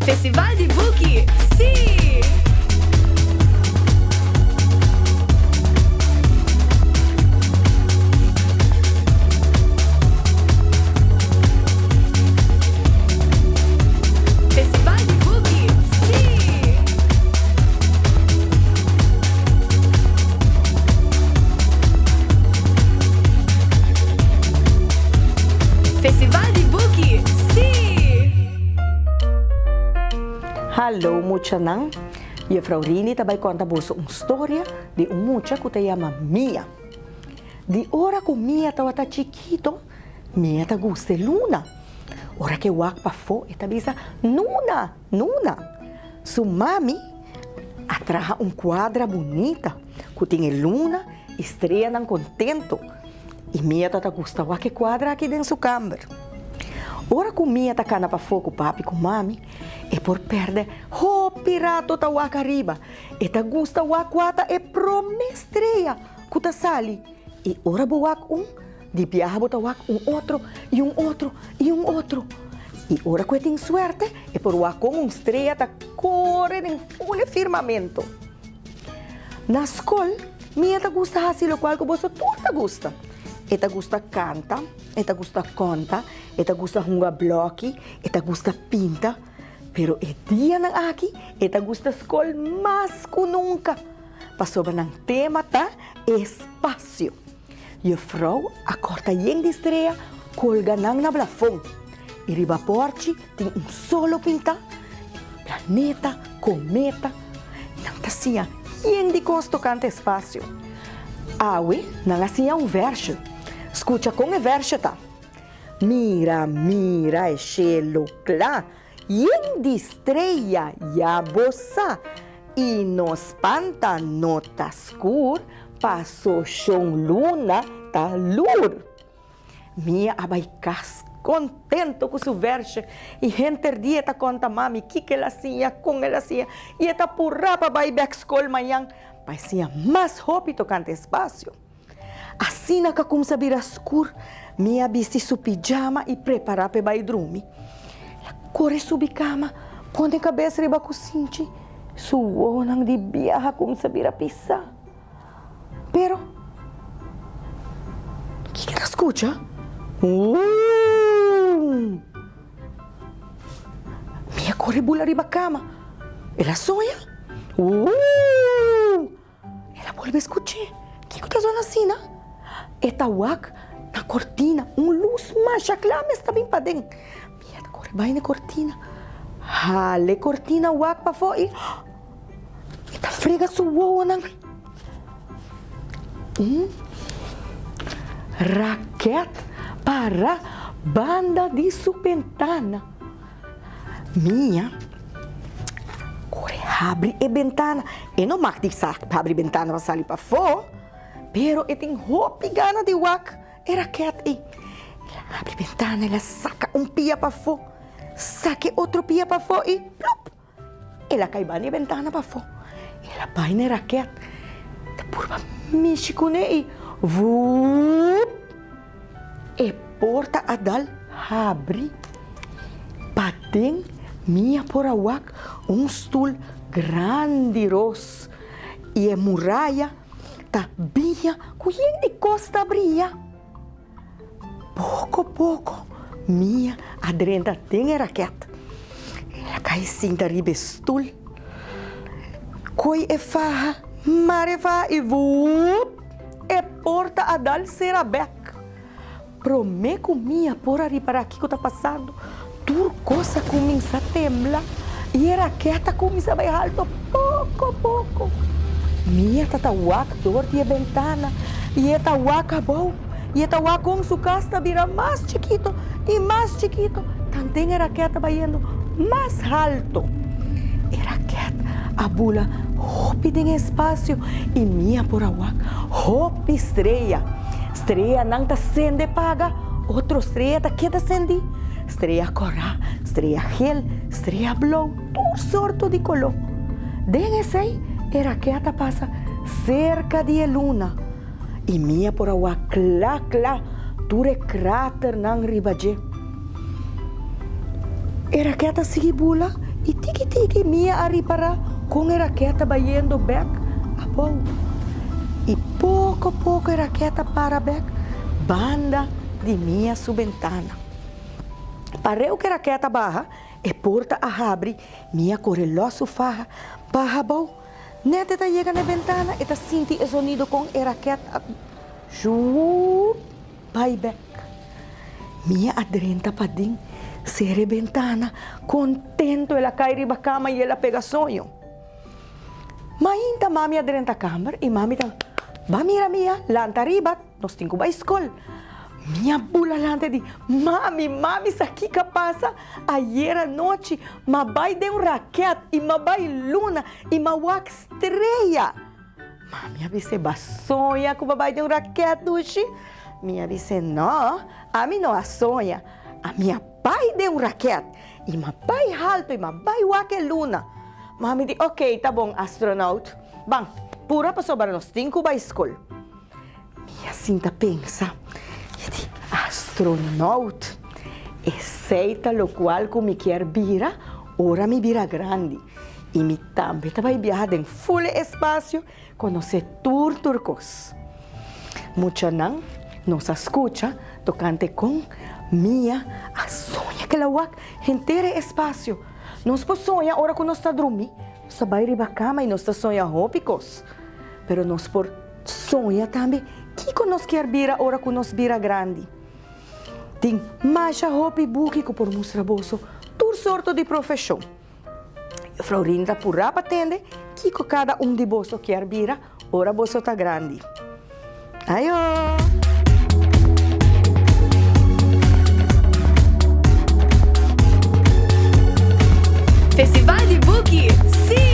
Festival de Buki, sim! Festival de Buki, sim! Festival de Buki, sim! Hallo, mucha nang. Juffrouw Rini tabay conta boso storia de mucha que te llama Mia. De hora que Mia tawata chiquito, Mia ta guste Luna. Ora que wak pa fo e tabisa Nuna, Nuna. Su mami atraja quadra bonita que tem Luna, estrela nang contento. E Mia ta gusta wak quadra aqui dentro su câmara. Ora que Mia ta cana pa fogo papi com mami, e por perde, ho pirato ta waka riba, e ta gusta wakwata e promestreia, kuta sali, e ora bo wak di piaha ta wak outro, e outro, e outro. E ora que tem suerte, e por wakong estreia ta corre em full firmamento. Na escola, Mia ta gusta hasilo qual que você tudo ta gusta. Eta gusta canta, eta gusta conta, eta gusta hunga bloque, eta gusta pinta, pero e dia ng aki, eta gusta skol mas que nunca. Pasoba ng tema ta espaço. Juffrouw acorta yen de estreia, colga nang na plafon. E riba porci tem solo pinta, planeta, cometa, nang tasia yen de costo canta espaço. Awe nang asia verso. Escucha com o verso tá. Mira, mira, e cielo clá, yen de estreia ya bossa, e nos panta nota escur, passou chão luna ta lur. Mia abaicas contento com seu verso, e renter dia ta conta mami que ela sia, com ela sia, e eta purra pa bai back school manhã, parecia mais rápido canta espaço. Assim na como sabia escuro, Mia vesti su pijama e prepara para vai dormir. Corre subi cama, quando a cabeça riba cocinti, suou nang de biaha como sabia pisar. Pero, que ela escuta? Mia corre bula riba cama. Ela sonha? Ela volve a escutar. Que tá zona assim, né? Eta wak na cortina, luz macha clama está bem para dentro. Mia corre vai na cortina. Hale cortina wak pa fo e eta frega su uo nang. Raquete para banda de su ventana. Mia corre abre e ventana. E não mag di sa abre ventana para salir para fo. Pero tem hopi gana de wak e raquete. Ela abre ventana, ela saca pia para fo, saque outro pia para fo e plop. Ela cai bani ventana para fo. Ela vai na raquete. Tá purba mexe com e vup. E porta a dal abre. Patem Mia por a wak stool grande ros. E a muralha ta bia cuyen de costa bria. Pouco a pouco, Mia adrenta tem a raquete. Ela cai cinta ribestul. Coi e farra, mare fa e vup. E porta a dal serabec. Prometo Mia por ali para aqui que tá passando. Turcosa começa a temblar. E a raquete começa a baixar alto pouco a pouco. Mia tatawak door die ventana, e etawak abou, e etawak com su casta vira mais chiquito, e mais chiquito, também a raquete vai indo mais alto. E raquete abula, hopi em espaço, e Mia por awak, hopi estreia. Estreia não tá sendo paga, outro estreia tá queda sendo. Estreia corá, estreia gel, estreia blow, tudo sorto de color. Den esse aí, a raquete passa cerca de luna. E Mia por agua clá, ture cráter nang ribaje. A raquete sigue bula E tiki-tiki Mia ari para com a raqueta bayendo back abaw. E pouco a pouco a raqueta para back, banda de Mia su ventana. Pareu que a raqueta barra, e porta a abre, Mia correlou su farra, barra abaw. Neta ta chega na ventana e ta sinti o sonido com a raqueta. Ju, vai back. Mia adrenta pading, sere ventana, contento ela cai riba cama e ela pega sonho. Mainta mami adrenta câmara e mami ta, ba mira Mia, lanta riba, nós tinko ba escola. Minha bula lanta di, mami, sa que passa? Ayer à noite, mabai de raquete e mabai luna e mawak estrela. Mami avise ba sonha com babai de raquete hoje? Minha disse, não, a mim não a sonha. A minha pai de raquete. E meu pai alto e meu pai wake luna. Mami di, ok, tá bom, astronauta. Bang, pura pa sobra nos 5 ba escola. Minha cinta pensa, e di, astronauta. Aceita lo qual como me quer vira, ora me vira grande. E me também vai viajar em full espaço, conhecer turcos. Mucha não, nos escuta, tocante com Mia, a sonha que ela wak, inteiro espaço. Nós po sonha, ora que nós está dormindo, nós está vai riba cama e nós está sonha hópicos. Pero nós por sonha também, que nós quer vira, ora que nós vira grande. Tem mais hopi buki que por mostrar bolso, tur sorto de profissão. Frau Rinda pura patende, que cada de bolso quer vira, ora bolso está grande. Ayo! Festival de Book, sim!